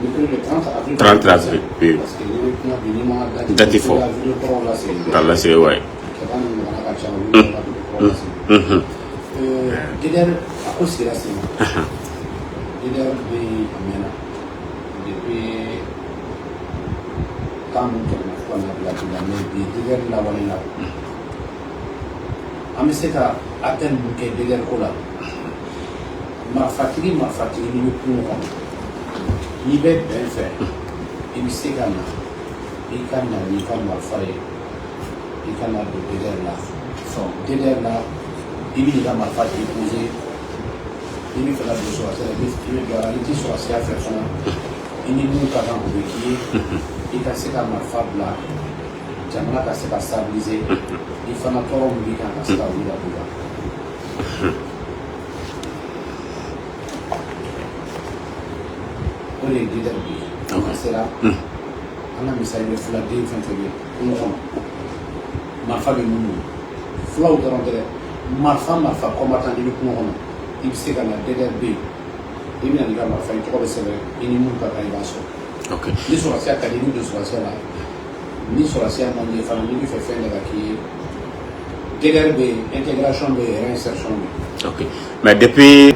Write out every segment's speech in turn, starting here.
depuis le 30 avril. 30 avril, oui. Parce que les date il faut. Dans la série, ouais. Guédère, à cause de la série, Guédère, depuis quand nous avons la Guédère, la Walena. Ami se ka atteindre ke Guédère ko la. Ma fatigue, ni le plus grand. Ni bɛ bɛn fɛ i bɛ se ka na i ka na n'i ka marifa ye i ka na don Guédère la Guédère la i bɛ n'i ka marifa déposer i bɛ fɛ ka don sɔrɔsira i bɛ don a la n'i tɛ sɔrɔsira fɛ fana i ni mun ka kan o bɛ k'i ye i ka se ka marifa bila jamana ka se ka stabiliser i fana tɔɔrɔ min b'i kan ka se ka wuli ka bɔ kan. O de ye Guédère bi ye. Sera an ka misali bɛ filaden fɛn fɛn bɛ kungo kɔnɔ marifa bɛ mun bolo filaw dɔrɔn tɛ dɛ marifa combattant i bɛ kungo kɔnɔ i bɛ se ka na Guédère bɛ yen i bɛ na n'i ka marifa ye tɔgɔ bɛ sɛbɛn i ni mun ka kan i b'a sɔrɔ. Ni sɔrɔsiya ka di i bɛ don sɔrɔsiya la ni sɔrɔsiya man di fana n'i bɛ fɛ fɛn de ka k'i ye Guédère bɛ yen intégration bɛ yen réinsertion bɛ yen. Ok, mais depuis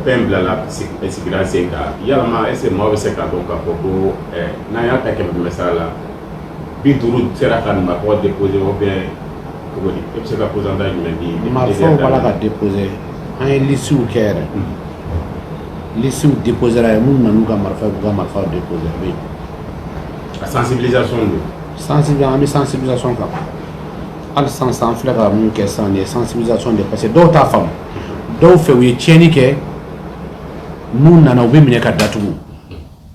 pen bila la sigira sen kan yalama est-ce que maaw bɛ se k'a dɔn k'a fɔ ko n'an y'a ta 100 sara la 50 sera ka marifaw déposer ou bien cogo di e bɛ se ka pourcentage jumɛn di. Marifaw b'ala ka déposer an ye listiw kɛ yɛrɛ listiw déposera ye minnu nan'u ka marifa k'u ka marifaw déposer a bɛ yen. A sensibilisation don. An bɛ sensibilisation kan. Hali san an filɛ ka mun kɛ sisan nin ye sensibilisation de parce que dɔw t'a faamu dɔw fɛ u ye tiɲɛni kɛ n'u nana u bɛ minɛ ka datugu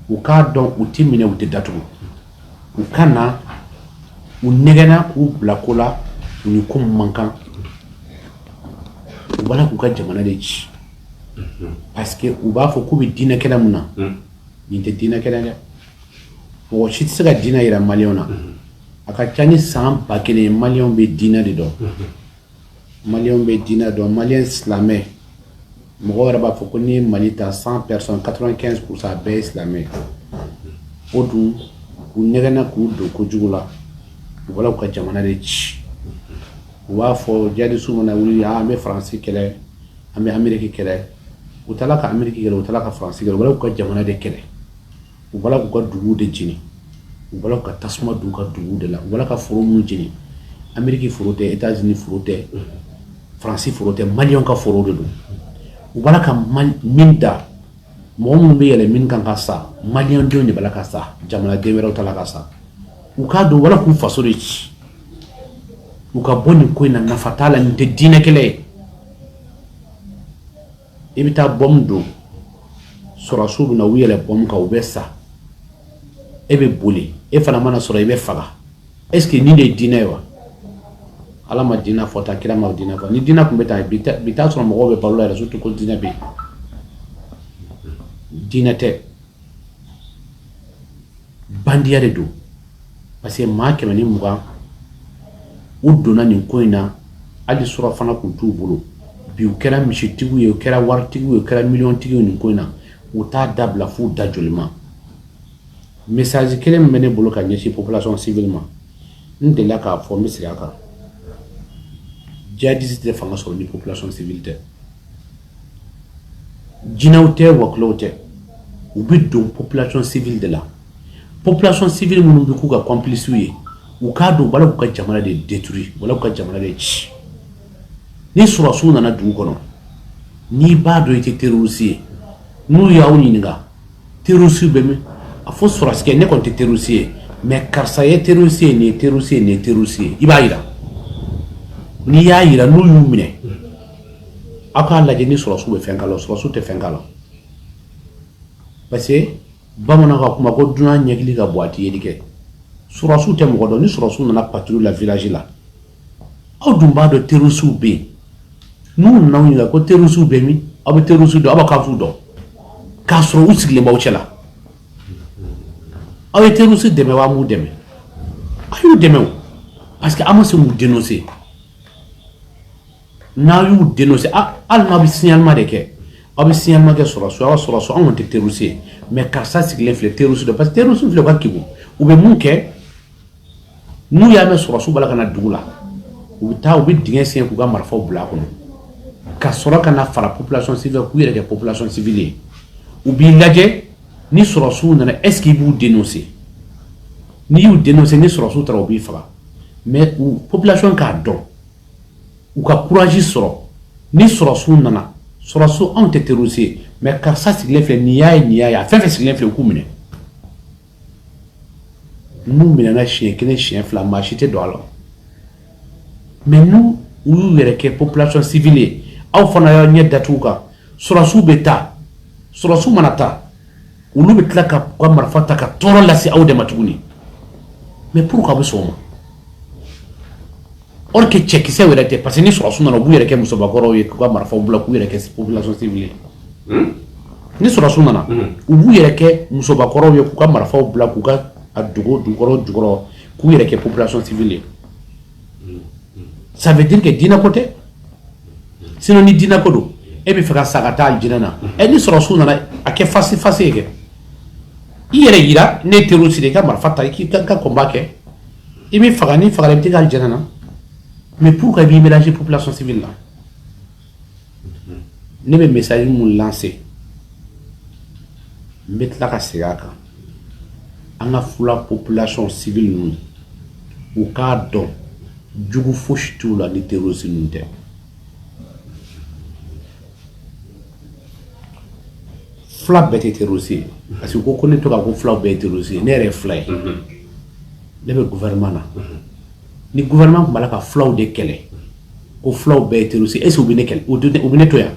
u k'a dɔn u tɛ minɛ u tɛ datugu u ka na u nɛgɛnna k'u bila ko la u ni ko min man kan u b'a la k'u ka jamana de ci parce que u b'a fɔ k'u bɛ diinɛ kɛnɛ mun na nin tɛ diinɛ kɛnɛ dɛ mɔgɔ si tɛ se ka diinɛ yira maliyɛnw na. A ka ca ni san 1000 maliyɛnw bɛ diinɛ de dɔn maliyɛnw bɛ diinɛ dɔn maliyɛn silamɛ mɔgɔw yɛrɛ b'a fɔ ko ni Mali ta 100 personnes 95% bɛɛ ye silamɛ o dun u nɛgɛnna k'u don kojugu la u b'a la k'u ka jamana de ci u b'a fɔ jihadistes mana wuli an bɛ Faransi kɛlɛ an bɛ Amérique kɛlɛ u taara ka Amérique kɛlɛ u taara ka Faransi kɛlɛ u b'a la k'u ka jamana de kɛlɛ u b'a la k'u ka duguw de jeni u b'a la ka tasuma don ka dugu de la u b'a la ka foro minnu jeni Amérique foro tɛ États-Unis foro tɛ Faransi foro tɛ maliyɛnw ka foro de don u b'a la ka min da mɔgɔ minnu bɛ yɛlɛ min kan ka sa maliyɛn denw de b'a la ka sa jamanaden wɛrɛw ta la ka sa u k'a dɔn u b'a la k'u faso de ci u ka bɔ nin ko in na nafa t'a la nin tɛ diinɛ kɛlɛ ye i bɛ taa bɔmu don sɔrɔsiw bɛ na u yɛlɛ bɔmu kan u bɛ sa e bɛ boli e fana mana sɔrɔ i bɛ faga est-ce que nin de ye diinɛ ye wa ala ma diinɛ fɔ ta kira ma diinɛ fɔ ni diinɛ tun bɛ taa bi taa sɔrɔ mɔgɔw bɛ balo la yɛrɛ surtout ko diinɛ bɛ yen diinɛ tɛ bandiya de don parce que maa 120 u donna nin ko in na hali sɔrɔ fana kun t'u bolo bi u kɛra misitigiw ye u kɛra waritigiw ye u kɛra miliyɔntigiw ye nin ko in na u t'a dabila f'u da joli ma message kelen min bɛ ne bolo ka ɲɛsin population civile ma n delila k'a fɔ n bɛ segin a kan jihadiste tɛ fanga sɔrɔ ni population civile tɛ jinɛw tɛ wakilaw tɛ u bɛ don population civile de la population civile minnu bɛ k'u ka complices ye u k'a dɔn u b'a la k'u ka jamana de détruire u b'a la k'u ka jamana de ci ni sɔrɔsiw nana dugu kɔnɔ n'i b'a dɔn i tɛ terroriste ye n'u y'aw ɲininka terroriste bɛ min a fɔ sɔrɔsikɛ ne kɔni tɛ terroriste ye mais karisa ye terroriste ye nin ye terroriste ye nin ye terroriste ye i b'a jira n'i y'a jira n'u y'u minɛ aw k'a lajɛ ni sɔrɔsiw bɛ fɛn k'a la sɔrɔsiw tɛ fɛn k'a la parce que bamananw ka kuma ko dunan ɲɛkili ka bon a tɛ yeli kɛ sɔrɔsiw tɛ mɔgɔ dɔn ni sɔrɔsiw nana patrouille la village la aw dun b'a dɔn terroriste bɛ yen n'u nana aw ɲininka ko terroriste bɛ min aw bɛ terroriste dɔn aw b'a k'a f'u dɔn k'a sɔrɔ u sigilen b'aw cɛ la aw ye terroriste dɛmɛ wa m'u dɛmɛ a y'u dɛmɛ o parce que a ma se k'u dénoncer n'a y'u dénoncer hali n'a bɛ signalement de kɛ aw bɛ signalement kɛ sɔrɔsiw aw sɔrɔsiw anw tɛ terroriste ye mais karisa sigilen filɛ terroriste dɔ parce que terroriste filɛ u ka kegu u bɛ mun kɛ n'u y'a mɛn sɔrɔsiw b'a la ka na dugu la u bɛ taa u bɛ dingɛ sen k'u ka marifaw bila a kɔnɔ ka sɔrɔ ka na fara population civile k'u yɛrɛ kɛ population civile ye u b'i lajɛ ni sɔrɔsiw nana est ce qu'ils b'u dénoncer n'i y'u dénoncer ni sɔrɔsiw taara u b'i faga mais u population k'a dɔn u ka courage sɔrɔ ni sɔrɔsiw nana sɔrɔsiw anw tɛ terroriste ye mais karisa sigilen filɛ nin y'a ye nin y'a ye a fɛn fɛn sigilen filɛ u k'u minɛ n'u minɛna siɲɛ kelen siɲɛ fila maa si tɛ don a la mais n'u u y'u yɛrɛ kɛ population civile ye aw fana y'aw ɲɛ datugu kan sɔrɔsiw bɛ taa sɔrɔsiw mana taa olu bɛ tila ka u ka marifa ta ka tɔɔrɔ lase aw de ma tuguni mais pourquoi a bɛ sɔn o ma or que cɛkisɛ yɛrɛ tɛ parce que ni sɔrɔsiw nana u b'u yɛrɛ kɛ musobakɔrɔw ye k'u ka marifaw bila k'u yɛrɛ kɛ population civile ye ni sɔrɔsiw nana u b'u yɛrɛ kɛ musobakɔrɔw ye k'u ka marifaw bila k'u ka a dugukɔrɔ k'u yɛrɛ kɛ population civile ye ça veut dire que diinɛko tɛ sinon ni diinɛko don e bɛ fɛ ka sa ka taa aljinɛ na ni sɔrɔsiw nana a kɛ fasi ye kɛ i yɛrɛ yira ne ye terroriste de i ka marifa ta i ka combat kɛ i bɛ faga ni fagara i bɛ taa aljinɛ na mais pourquoi il b'i mélanger population civile là ne bɛ message mun lancer n bɛ tila ka segin a kan an ka fula population civile ninnu u k'a dɔn jugu fosi t'u la ni terroriste ninnu tɛ fula bɛɛ tɛ terroriste ye parce que ko ne to ka ko fulaw bɛɛ ye terroriste ye ne yɛrɛ ye fula ye ne bɛ gouvernement na ni gouvernement tun b'a la ka fulaw de kɛlɛ ko fulaw bɛɛ ye terroriste est ce que u bɛ ne kɛlɛ u bɛ ne to yan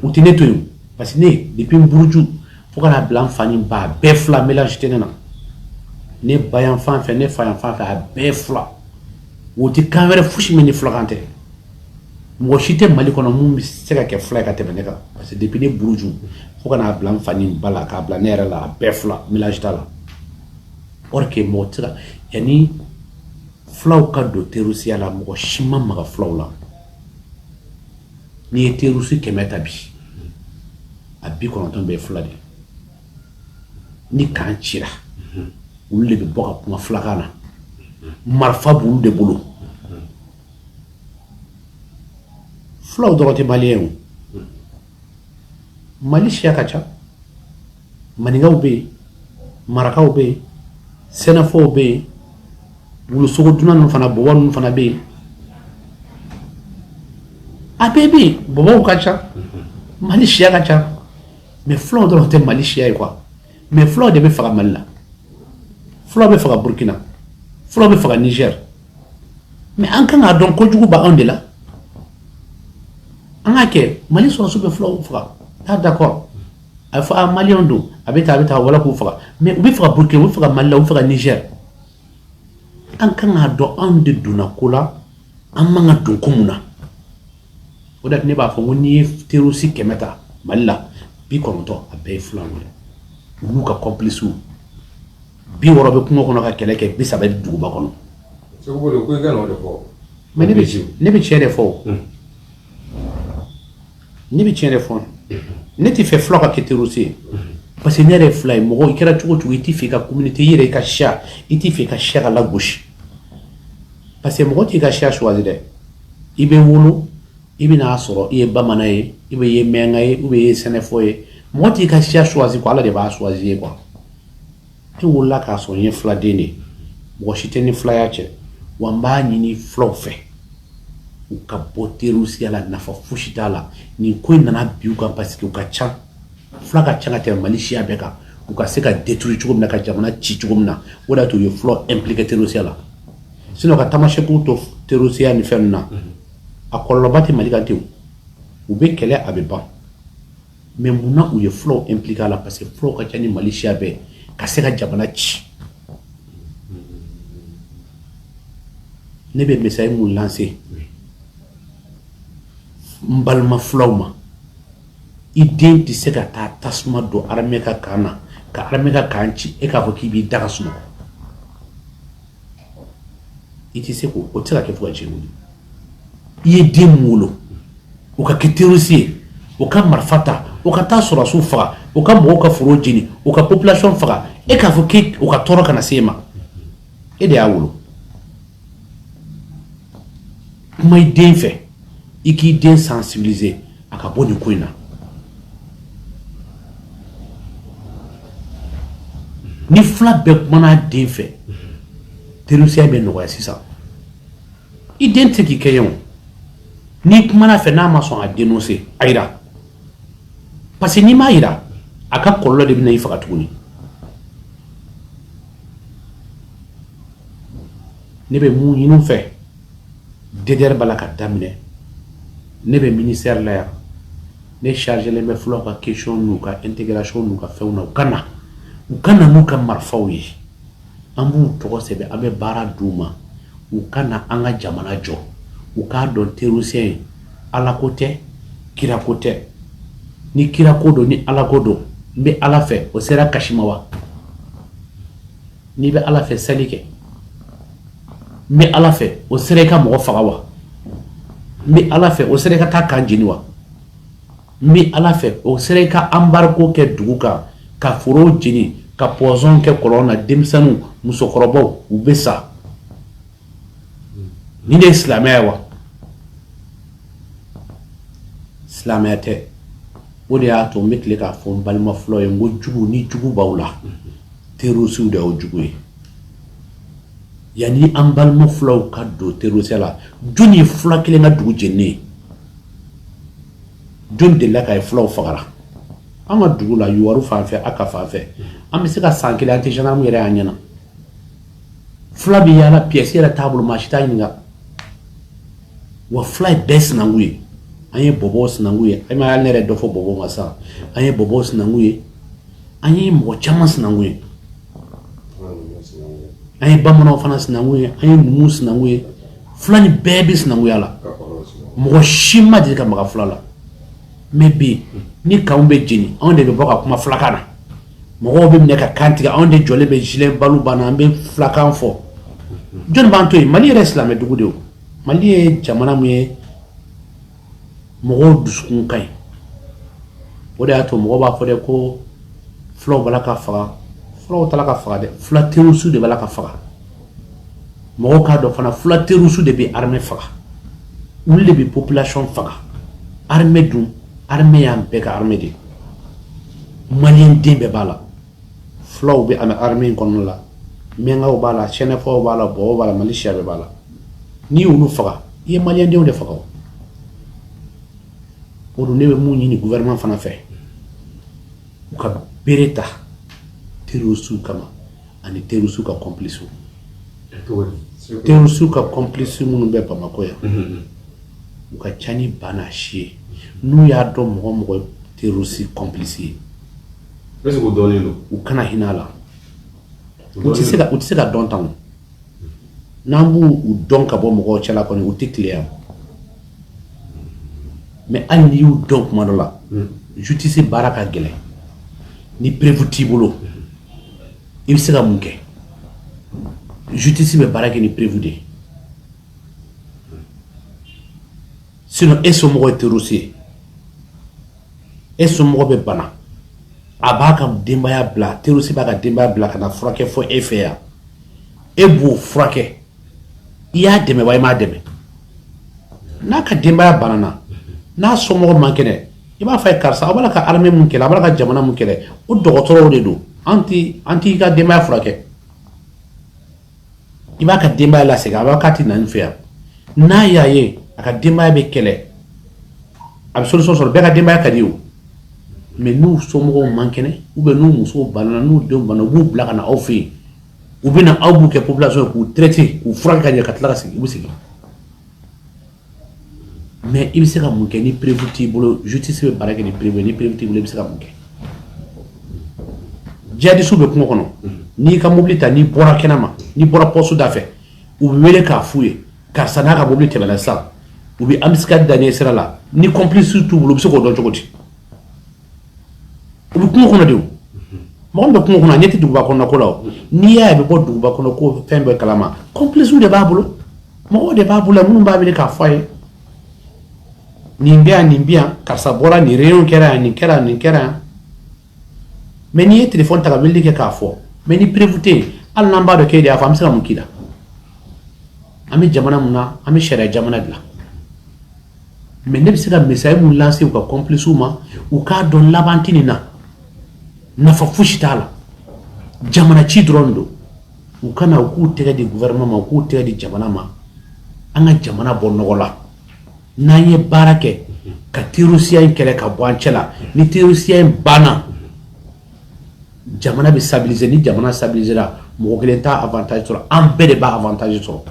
u tɛ ne to yen parce que ne depuis n buruju fo ka n'a bila n fa ni n ba a bɛɛ fila mélange tɛ ne na ne ba yan fan fɛ ne fa yan fan fɛ a bɛɛ fila o tɛ kan wɛrɛ fosi min ni filakan tɛ mɔgɔ si tɛ mali kɔnɔ mun bɛ se ka kɛ fila ye ka tɛmɛ ne kan parce que depuis ne buruju fo ka n'a bila n fa ni n ba la k'a bila ne yɛrɛ la a bɛɛ fila mélange t'a la or que mɔgɔ tɛ se ka yanni fulaw ka don terrorisiya la mɔgɔ si ma maga fulaw la n'i ye terroriste 100 ta bi a 90 bɛɛ ye fula de ni kan cira olu de bɛ bɔ ka kuma filakan na marifa b'olu de bolo fulaw dɔrɔn tɛ maliyɛn o mali siya ka ca maninkaw bɛ yen marakaw bɛ yen sɛnɛfɔw bɛ yen wulusogo dunan ninnu fana bɔbɔ ninnu fana bɛ yen a bɛɛ bɛ yen bɔbɔw ka ca mali siya ka ca mais fulaw dɔrɔn tɛ mali siya ye quoi mais fulaw de bɛ faga mali la fulaw bɛ faga burkina fulaw bɛ faga niger mais an kan k'a dɔn kojugu b'anw de la an k'a kɛ mali sɔrɔsiw bɛ fulaw faga taa d'accord a bɛ fɔ a maliyɛnw don a bɛ taa wala k'u faga mais u bɛ faga burkina u bɛ faga mali la u bɛ faga niger an kan k'a dɔn anw de donna ko la an man ka don ko mun na o de ne b'a fɔ ko n'i ye terroriste 100 ta mali la 90 a bɛɛ ye fulaw ye olu ka complice 60 bɛ kungo kɔnɔ ka kɛlɛ kɛ 30 bɛ duguba kɔnɔ mais ne bɛ tiɲɛ de fɔ ne bɛ tiɲɛ de fɔ ne tɛ fɛ fulaw ka kɛ terroriste ye parce que ne yɛrɛ ye fula ye mɔgɔ i kɛra cogo cogo i tɛ fɛ i ka communauté i yɛrɛ i ka siya i tɛ fɛ i ka siya ka lagosi parce que mɔgɔ t'i ka siya choisi dɛ i bɛ wolo i bɛ n'a sɔrɔ i ye bamanan ye i bɛ ye mɛnga ye ou bien i ye sɛnɛfɔ ye mɔgɔ t'i ka siya choisi quoi ala de b'a choisi ye quoi e wolola k'a sɔrɔ n ye fuladen de mɔgɔ si tɛ ni fulaya cɛ wa n b'a ɲini fulaw fɛ u ka bɔ terrorisiya la nafa fosi t'a la nin ko in nana bi u kan parce que u ka ca fula ka ca ka tɛmɛ mali siya bɛɛ kan u ka se ka détruire cogo min na ka jamana ci cogo min na o de y'a to u ye fulaw impliqué terrorisiya la sinon ka tamasɛkiw to terrorisiya ni fɛn ninnu na a kɔlɔlɔba tɛ mali kan ten u bɛ kɛlɛ a bɛ ban mais munna u ye fulaw impliqué a la parce que fulaw ka ca ni mali siya bɛɛ ka se ka jamana ci ne bɛ message mun lancer n balima fulaw ma i den tɛ se ka taa tasuma don armée ka kan na ka armée ka kan ci e k'a fɔ k'i b'i da ka sunɔgɔ i tɛ se k'o tɛ se ka kɛ fo ka diɲɛ wuli i ye den mun wolo o ka kɛ terroriste ye o ka marfata o ka taa sɔrɔsiw faga o ka mɔgɔw ka foro jeni o ka population faga e k'a fɔ k'e o ka tɔɔrɔ kana se ma e de y'a wolo kuma i den fɛ i k'i den sensibiliser a ka bɔ nin ko in na ni fila bɛɛ kumana den fɛ terroriste bɛ nɔgɔya sisan i den tɛ k'i kɛ yen ni kumana fɛ n'a ma sɔn a dénoncer a yira parce que n'i m'a yira a ka kɔlɔlɔ de bɛ na i faga tuguni ne bɛ mun ɲini u fɛ DDR b'a la ka daminɛ ne bɛ ministère la yan ne chargelen bɛ fulaw ka question n'u ka intégration n'u ka fɛnw na u ka na n'u ka marifaw ye an b'u tɔgɔ sɛbɛn an bɛ baara d'u ma u ka na an ka jamana jɔ u k'a dɔn terroriste ye ala ko tɛ kira ko tɛ ni kira ko don ni ala ko don n bɛ ala fɛ o sera kasi ma wa n'i bɛ ala fɛ seli kɛ n bɛ ala fɛ o sera i ka mɔgɔ faga wa n bɛ ala fɛ o sera i ka taa kan jeni wa n bɛ ala fɛ o sera i ka embargo kɛ dugu kan ka foro jeni ka poison kɛ kɔlɔn na denmisɛnninw musokɔrɔbaw u bɛ sa ni ne ye silamɛya ye wa silamɛya tɛ o de y'a to n bɛ tile k'a fɔ n balima fulaw ye n ko jugu ni jugu b'aw la terroriste de y'o jugu ye yanni an balima fulaw ka don terroriste la jɔnni ye fula kelen ka dugu jeni ye jɔnni delila k'a ye fulaw fagara an ka dugu la Yuwaru fan fɛ a ka fan fɛ an bɛ se ka san kelen an tɛ gendarme yɛrɛ y'an ɲɛna fula bɛ yaala pièce yɛrɛ t'a bolo maa si t'a ɲininka wa fula ye bɛɛ sinankun ye an ye bɔbɔw sinankun ye e ma hali ne yɛrɛ dɔ fɔ bɔbɔw ma sisan an ye bɔbɔw sinankun ye an ye mɔgɔ caman sinankun ye an ye bamananw fana sinankun ye an ye numuw sinankun ye fula ni bɛɛ bɛ sinankunya la mɔgɔ si ma deli ka maga fula la mais bi ni kanw bɛ jeni anw de bɛ bɔ ka kuma fulakan na mɔgɔw bɛ minɛ ka kan tigɛ anw de jɔlen bɛ gilet balu banna an bɛ fulakan fɔ jɔnni b'an to yen Mali yɛrɛ silamɛ dugu de o Mali ye jamana min ye mɔgɔw dusukun ka ɲi o de y'a to mɔgɔw b'a fɔ dɛ ko fulaw b'a la ka faga fulaw t'a la ka faga dɛ fula terroriste de b'a la ka faga mɔgɔw k'a dɔn fana fula terroriste de bɛ armée faga olu de bɛ population faga armée dun armée y'an bɛɛ ka armée de ye maliyɛn den bɛɛ b'a la fulaw bɛ armée in kɔnɔna la miyankaw b'a la sɛnɛfɔw b'a la bɔbɔw b'a la Mali siya bɛɛ b'a la n'i y'olu faga i ye maliyɛn denw de faga o don ne bɛ mun ɲini gouvernement fana fɛ u ka bere ta terroriste kama ani terroriste ka complice terroriste ka complice minnu bɛ Bamakɔ yan u ka ca ni ba n'a si ye n'u y'a dɔn mɔgɔ mɔgɔ terroriste complice ye u kana hinɛ a la u tɛ se ka dɔn tan n'an b'u dɔn ka bɔ mɔgɔw cɛla kɔni u tɛ tileya mais hali n'i y'u dɔn kuma dɔ la justice baara ka gɛlɛn ni preuve t'i bolo i bɛ se ka mun kɛ justice bɛ baara kɛ ni preuve de ye sinon e somɔgɔ ye terroriste ye e somɔgɔ bɛ bana a b'a ka denbaya bila terroriste b'a ka denbaya bila ka na furakɛ fɔ e fɛ yan e b'o furakɛ i y'a dɛmɛ wa i m'a dɛmɛ n'a ka denbaya banana n'a somɔgɔ man kɛnɛ i b'a fɔ a ye karisa aw b'a la ka armée mun kɛlɛ a b'a la ka jamana mun kɛlɛ o dɔgɔtɔrɔw de don an t'i ka denbaya furakɛ i b'a ka denbaya lasegin a b'a k'a tɛ na nin fɛ yan n'a y'a ye a ka denbaya bɛ kɛlɛ a bɛ solution sɔrɔ bɛɛ ka denbaya ka di o mais n'u somɔgɔw man kɛnɛ ou bien n'u musow banana n'u denw banana u b'u bila ka na aw fɛ yen u bɛ na aw b'u kɛ population ye k'u traiter k'u furakɛ ka ɲɛ ka tila ka segin u bɛ segin mais i bɛ se ka mun kɛ ni preuve t'i bolo justice bɛ baara kɛ ni preuve ni preuve t'i bolo i bɛ se ka mun kɛ djihadistes bɛ kungo kɔnɔ n'i ka mobili ta n'i bɔra kɛnɛma n'i bɔra poste da fɛ u bɛ wele k'a f'u ye karisa n'a ka mobili tɛmɛna sisan u bɛ embuscade da ɲɛ sira la ni complice t'u bolo u bɛ se k'o dɔn cogo di u bɛ kungo kɔnɔ de o mɔgɔ min bɛ kungo kɔnɔ a ɲɛ tɛ duguba kɔnɔna ko la o n'i y'a ye a bɛ bɔ duguba kɔnɔ ko fɛn bɛɛ kalama complice de b'a bolo mɔgɔw de b'a bolo minnu b'a wele k'a fɔ a ye nimbia karsa bora ni réunion kera mais ni téléphone ta ka wele ke ka fo mais ni prévouté al namba do ke dia fam sa mukida ami jamana muna ami sharia jamana dla mais ne bisa message mun lancer ko complice ma ou ka don labantini na fa fushitala jamana ci drondo ou kana ku tega di gouvernement ma ku tega di jamana ma anga jamana bonnogola naye barake ka tirusiya kele ka boancela ni tirusiya bana jamana bi stabiliser ni jamana stabiliser la mo kelenta avantage sur en bede ba avantage sur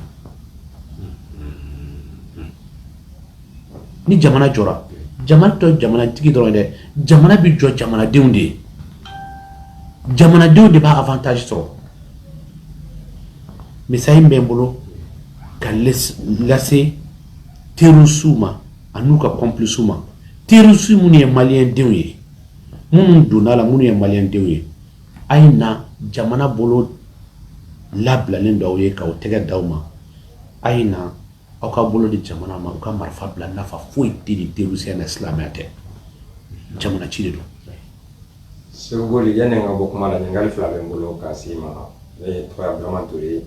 ni jamana jora jamana to jamana tigi dronde jamana bi jo jamana dewndi jamana dewndi ba avantage sur misay mbembolo kan laisser terusuma anuka complicuma terusu muni malien dewe mun donala muni malien dewe aina jamana bolo labla lendo ye ka o tega dawma aina o ka bolo di jamana ma o ka marfa bla nafa foi di terusu na islamate jamana chido segoli yanenga bokuma la ngali flabe mbolo ka sima e probablement turi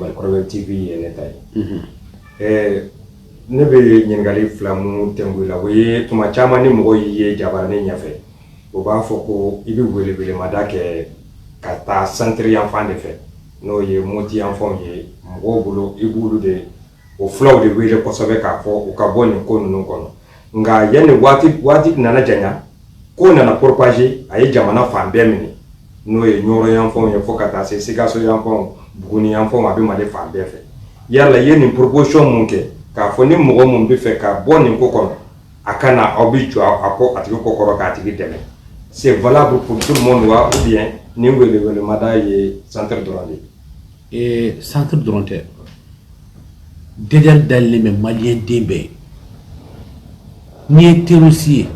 Malcrowe TV netai ne be nyengali flamu tengula we tuma chama ni mgo ye jabarane nyafe o ba foko ibi wele wele madake kata centre enfant de fait no ye moti enfant ye mgo bulo ibulu de o flow de wele ko sobe ka fo o ka boni ko nunu kono nga yene wati nana janya ko nana propager ay jamana fambe mini no ye nyoro enfant ye fo kata se sigaso enfant buguni enfant abi male fambe fe yalla yene proposition munke ka foni mogo mun bi fe ka boni ko kono akana obicho ako atiko kokoro ka atiki deme c'est valable pour tout le monde ou bien ni wele madaye centre droit et centre droit dedal dalle me malien dembe ni terusi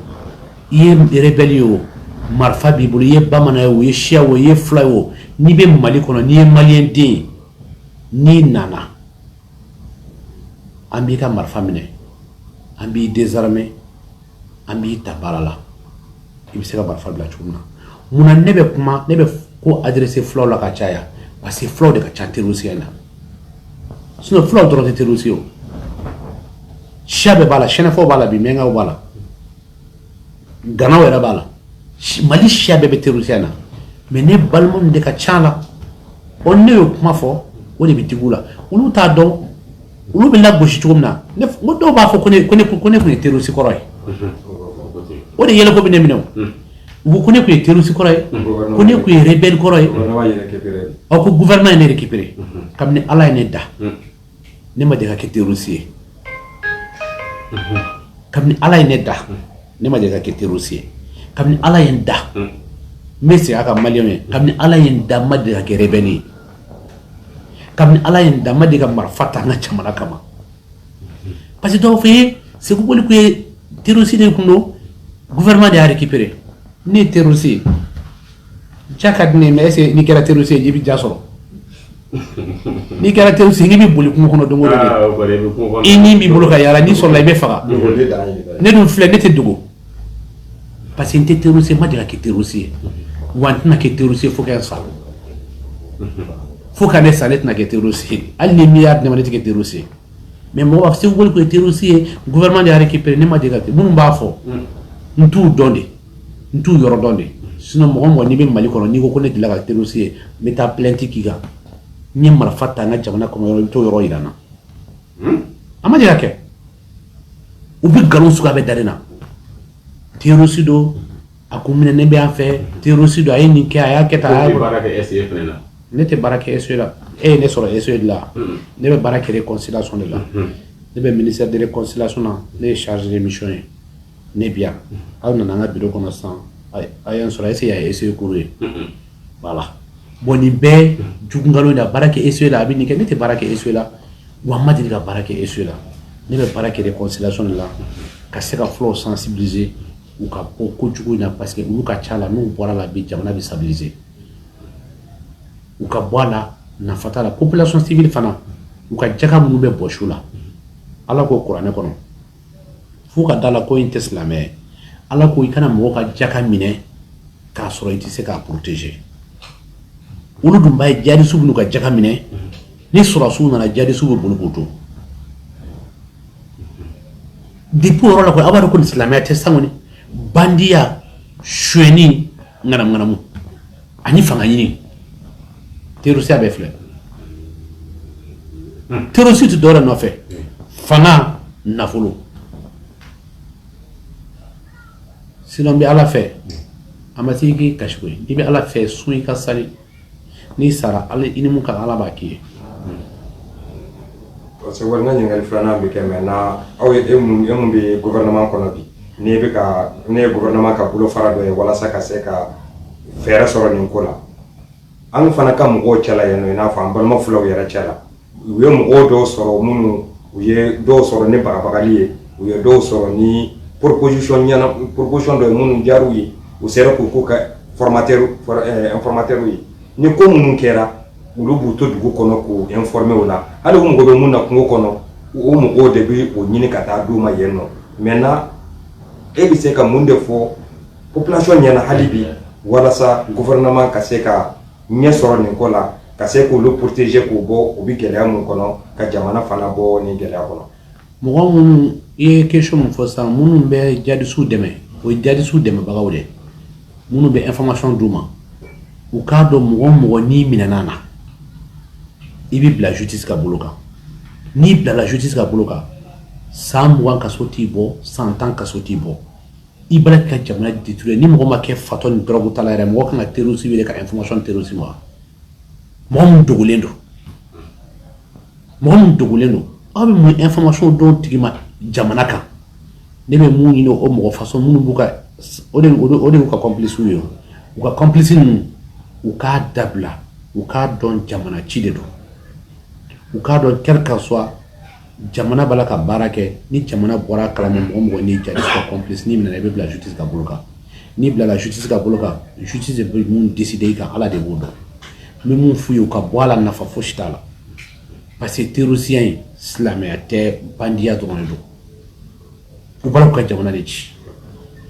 ye rebellion marfa bibulu ye bamana ye shia wo ye flawo ni be mali kono ni malien de ni nana ambi ka marfa mine ambi désarmé ambi tabarala ibise ka marfa bla chumna muna nebe ko adresser flow la ka chaya parce que flow de ka chanter aussi na sino flow droit de terusio shabe bala shena fo bala bi menga bala gana wera bala mali shabe be terusiana mais ne balmon de ka chala on ne kuma fo woni bitigula ulu ta do ulu be la goshi chumna ne do ba fo kone terusi koroy woni yele ko be ne mino vous connaissez que terroriste koroy connaissez que rebelle koroy o ko gouvernement ne récupérer comme ne ala ne da ne ma de ka terroriste comme ne ala ne da ne ma de ka terroriste comme ne ala yen da mais c'est aka malien comme ne ala yen da ma de ka rebelle comme ne ala yen da ma de ka marfata na chamana kama parce que do fait c'est ko que terroriste ne kuno gouvernement de récupérer ni terroriste chaque ne mais c'est ni kera terroriste jibi jasoro ni kera terroriste ngi bi boli ko kono dongo do ini bi bolo ka yara ni so la be faga ne dum fle ne te dugo parce que te terroriste ma dira ke terroriste want na ke terroriste faut qu'un sal faut qu'un salet na ke terroriste al ni milliard ne ma te ke terroriste mais mo wa se ko terroriste gouvernement de récupérer ne ma dira ke mun ba fo ntu donde ntu yoro donde sinon mo ni be mali kono ni ko ne dila ka terroriste meta plainte kiga ni mara fata na jamana ko to yoro irana ama dira ke ubi galon suka be darena terroriste do akumine ne be afa terroriste do ay ni ke aya keta ay baraka SCF na nete baraka SCF la e ne soro SCF la ne be baraka réconciliation de la ne be ministère de réconciliation na ne charge de mission ne bien aw na nga bureau kono san ay en soro SCF courir voilà boni be jungalo da baraka SCF la abini ke nete baraka SCF la wa madiri ka baraka SCF la ne be baraka réconciliation de la ka se ka flow sensibiliser ou ka ko jugu na parce que ou ka chala nous bora la bi jamana bi stabiliser ou ka boala na fata la population civile fana ou ka jaka mu be boshula ala ko qur'an kono fo ka dala ko in tɛ silamɛ ala ko i kana mɔgɔ ka jaka minɛ k'a sɔrɔ i tɛ se k'a protéger olu dun b'a ye jihadistes b'u ka jaka minɛ ni sɔrɔsiw nana jihadistes bɛ boli k'o to depuis o yɔrɔ la koyi aw b'a dɔn ko nin silamɛya tɛ sisan kɔni bandiya suyɛni ŋanamu ani fanga ɲini terroriste bɛɛ filɛ terroriste tɛ dɔwɛrɛ nɔfɛ fanga nafolo sinon n bɛ ala fɛ a ma se i k'i kasi koyi i bɛ ala fɛ sun i ka sali n'i sara ala i ni mun ka ala b'a k'i ye parce que wari n ka ɲininkali filanan bɛ kɛ mɛ na aw ye e mun bɛ gouvernement kɔnɔ bi ne ye gouvernement ka bolo fara dɔ ye walasa ka se ka fɛɛrɛ sɔrɔ nin ko la an fana ka mɔgɔw cɛla yen nɔ i n'a fɔ an balima filaw yɛrɛ cɛla u ye mɔgɔw dɔw sɔrɔ minnu u ye dɔw sɔrɔ ni bagabagali ye u ye dɔw sɔrɔ ni proposition dɔ ye minnu diyar'u ye u sera k'u ka informateur ye ni ko minnu kɛra olu b'u to dugu kɔnɔ k'u informer o la hali o mɔgɔ bɛ mun na kungo kɔnɔ o mɔgɔw de bɛ o ɲini ka taa d'u ma yen nɔ maintenant e bɛ se ka mun de fɔ population ɲɛna hali bi walasa gouvernement ka se ka ɲɛ sɔrɔ nin ko la ka se k'olu protéger k'u bɔ u bɛ gɛlɛya mun kɔnɔ ka jamana fana bɔ nin gɛlɛya kɔnɔ mɔgɔ minnu i ye question min fɔ sisan minnu bɛ jihadistes dɛmɛ o ye jihadistes dɛmɛbagaw de minnu bɛ information d'u ma u k'a dɔn mɔgɔ o mɔgɔ n'i minɛna na i bɛ bila justice ka bolo kan n'i bilala justice ka bolo kan san 20 kaso t'i bɔ san 10 kaso t'i bɔ i b'a ka jamana détruire ni mɔgɔ ma kɛ fatɔ ni drogue ta la yɛrɛ mɔgɔ kan ka terroriste wele ka information terroriste ma mɔgɔ min dogolen don aw bɛ mun information dɔn tigi ma jamana kan ne bɛ mun ɲini o mɔgɔ façon minnu b'u ka o de y'u ka complice ye u ka complice ninnu u k'a dabila u k'a dɔn jamana ci de don u k'a dɔn quel que soit jamana b'a la ka baara kɛ ni jamana bɔra kalama mɔgɔ mɔgɔ n'i jihadiste ka complice n'i minɛna i bɛ bila justice ka bolo kan n'i bilala justice ka bolo kan justice bɛ mun décider i kan ala de b'o dɔn n bɛ mun f'u ye u ka bɔ a la nafa fosi t'a la parce que terrorisiya in silamɛya tɛ bandiya dɔrɔn de don u b'a la k'u ka jamana de ci.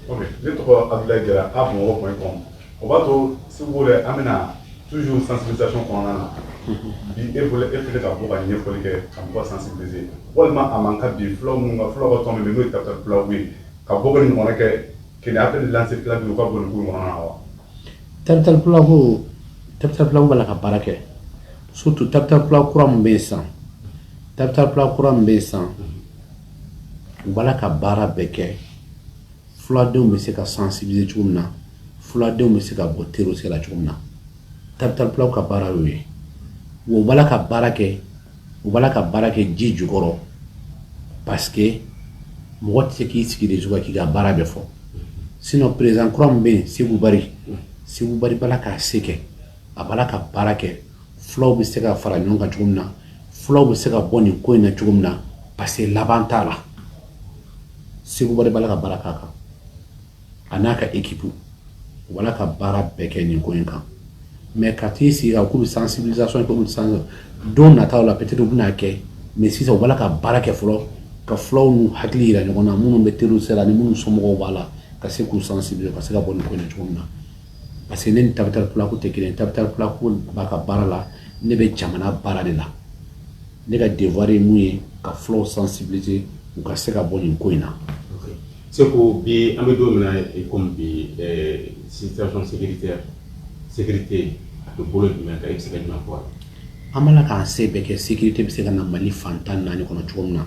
ok ne tɔgɔ Abdoulaye Diarra a bamakɔ.com o b'a to Segu de an bɛna toujours sensibilisation kɔnɔna na bi e filɛ ka bɔ ka ɲɛfɔli kɛ ka mɔgɔ sensibiliser walima a man ka bi fulaw minnu ka fulaw ka tɔn min bɛ n'o ye capital fulaw ye ka bɔ ka nin ɲɔgɔnna kɛ kɛnɛ a bɛ lancer fila bi u ka bɔ nin ko ɲɔgɔnna na wa. capital fulaw b'a la ka baara kɛ surtout capital fulaw kura min bɛ yen sisan u b'a la ka baara bɛɛ kɛ fuladenw bɛ se ka sensibiliser cogo min na fuladenw bɛ se ka bɔ terroriste la cogo min na capital fulaw ka baara y'o ye u b'a la ka baara kɛ ji jukɔrɔ parce que mɔgɔ tɛ se k'i sigi de cogo k'i ka baara bɛɛ fɔ sinon président kura min bɛ yen Seku Bari b'a la k'a se kɛ a b'a la ka baara kɛ fulaw bɛ se ka fara ɲɔgɔn kan cogo min na fulaw bɛ se ka bɔ nin ko in na cogo min na parce que laban t'a la Seku Bari b'a la ka baara k'a kan a n'a ka équipe u b'a la ka baara bɛɛ kɛ nin ko in kan mais ka t'i sigi ka k'u bɛ sensibilisation kɛ don nataw la peut-être u bɛna kɛ mais sisan u b'a la ka baara kɛ fɔlɔ ka fulaw n'u hakili yira ɲɔgɔn na minnu bɛ terroriste la ni minnu somɔgɔw b'a la ka se k'u sensibiliser ka se ka bɔ nin ko in na cogo min na parce que ne ni capital fulaw tɛ kelen capital fulaw b'a ka baara la ne bɛ jamana baara de la ne ka devoir ye mun ye ka fulaw sensibiliser u ka se ka bɔ nin ko in na. Seko bi an bɛ don min na komi bi situation sécurité a bɛ bolo jumɛn kan i bɛ se ka jumɛn fɔ a la. an b'a la k'an se bɛɛ kɛ sécurité bɛ se ka na Mali fan 14 kɔnɔ cogo min na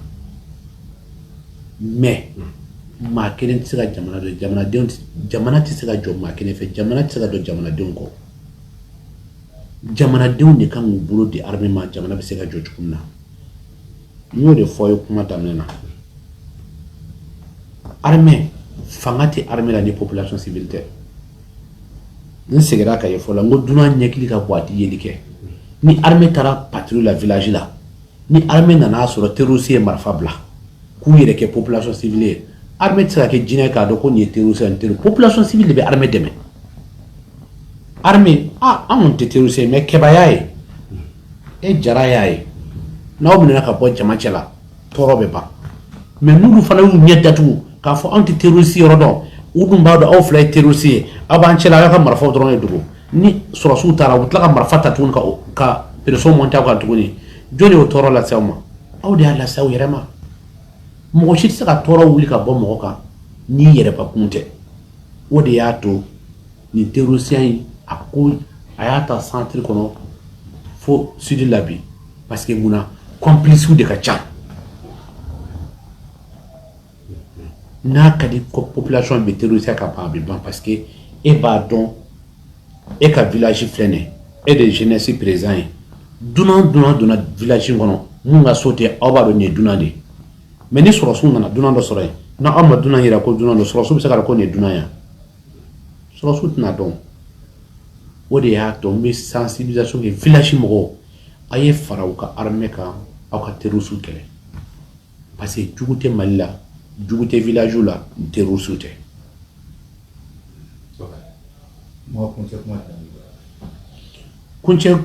mais maa kelen tɛ se ka jamana dɔ jamana tɛ se ka jɔ maa kelen fɛ jamana tɛ se ka jɔ jamanadenw kɔ jamanadenw de kan k'u bolo di armée ma jamana bɛ se ka jɔ cogo min na n y'o de fɔ ye kuma daminɛ na armée fanga tɛ armée la ni population civile tɛ n seginna ka ye fɔlɔ n ko dunan ɲɛkili ka bɔ a tɛ yeli kɛ ni armée taara patrouille la village la ni armée nana sɔrɔ terroriste ye marifa bila k'u yɛrɛ kɛ population civile ye armée tɛ se ka kɛ jinɛ k'a dɔn ko nin ye terroriste ye nin population civile de bɛ armée dɛmɛ armée an kɔni tɛ terroriste ye mais kɛbaya ye e jara y'a ye n'aw minɛna ka bɔ jama cɛ la tɔɔrɔ bɛ ban mais n'olu fana y'u ɲɛ datugu k'a fɔ anw tɛ terroriste yɔrɔ dɔn u dun b'a dɔn aw fila ye terroriste ye aw b'an cɛla aw ka marifaw dɔrɔn de dogo ni sɔrɔsiw taara u tila ka marifa ta tuguni ka pression monter aw kan tuguni jɔn y'o tɔɔrɔ lase aw ma aw de y'a lase aw yɛrɛ ma mɔgɔ si tɛ se ka tɔɔrɔ wuli ka bɔ mɔgɔ kan n'i yɛrɛbakun tɛ o de y'a to nin terrorisiya in a y'a ta centre kɔnɔ fo sud la bi parce que munna complices de ka ca n'a ka di population bɛ terrorisiya ka ban a bɛ ban parce que e b'a dɔn e ka village filɛ nin ye e de jeunesse présent ye dunan donna village kɔnɔ mun ka so tɛ aw b'a dɔn nin ye dunan de ye mais ni sɔrɔsiw nana dunan dɔ sɔrɔ yen n'aw ma dunan yira ko dunan don sɔrɔsiw bɛ se k'a dɔn ko nin ye dunan ye sɔrɔsiw tɛna dɔn o de y'a to n bɛ sensibilisation kɛ village mɔgɔw a ye fara u ka armée kan aw ka terrorisiw kɛlɛ parce que jugu tɛ Mali la jugu tɛ village la terrorisiw tɛ. kuncɛ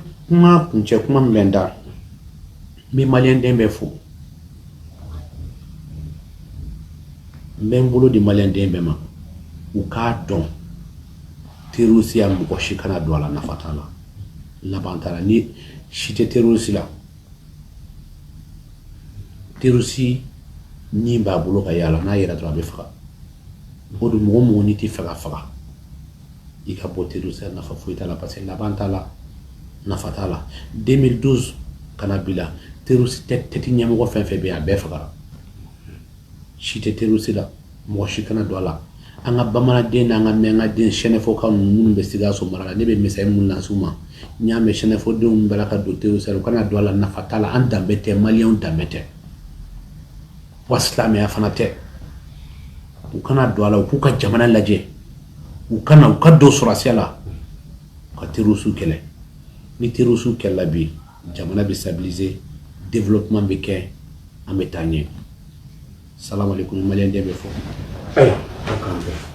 kuma min bɛ n da n bɛ maliyɛn den bɛɛ fo n bɛ n bolo di maliyɛn den bɛɛ ma u k'a dɔn terrorisiya mɔgɔ si kana don a la nafa t'a la laban t'a la ni si tɛ terroriste la terroriste ni b'a bolo ka yaala n'a yɛrɛ dɔrɔn a bɛ faga o de mɔgɔ mɔgɔ n'i tɛ fɛ ka faga i ka bɔ terrorisiya nafa foyi t'a la parce que laban t'a la nafa t'a la 2012 kana bi la terroriste tɛti ɲɛmɔgɔ fɛn fɛn bɛ yen a bɛɛ fagara si tɛ terroriste la mɔgɔ si kana don a la an ka bamanaden n'an ka mɛngaden sɛnɛfɔkaw minnu bɛ Sikaso mara la ne bɛ misali minnu lase u ma n y'a mɛn sɛnɛfɔdenw bɛɛ la ka don terroriste la u kana don a la nafa t'a la an danbe tɛ maliyɛnw danbe tɛ wa silamɛya fana tɛ u kana don a la u k'u ka jamana lajɛ u ka don sɔrɔsiya la ka terroriste kɛlɛ ni terroriste kɛlɛla bi jamana bɛ stabiliser développement bɛ kɛ an bɛ taa ɲɛ salamu aleykum maliyɛn den bɛ fɔ. ayiwa an k'an bɛn.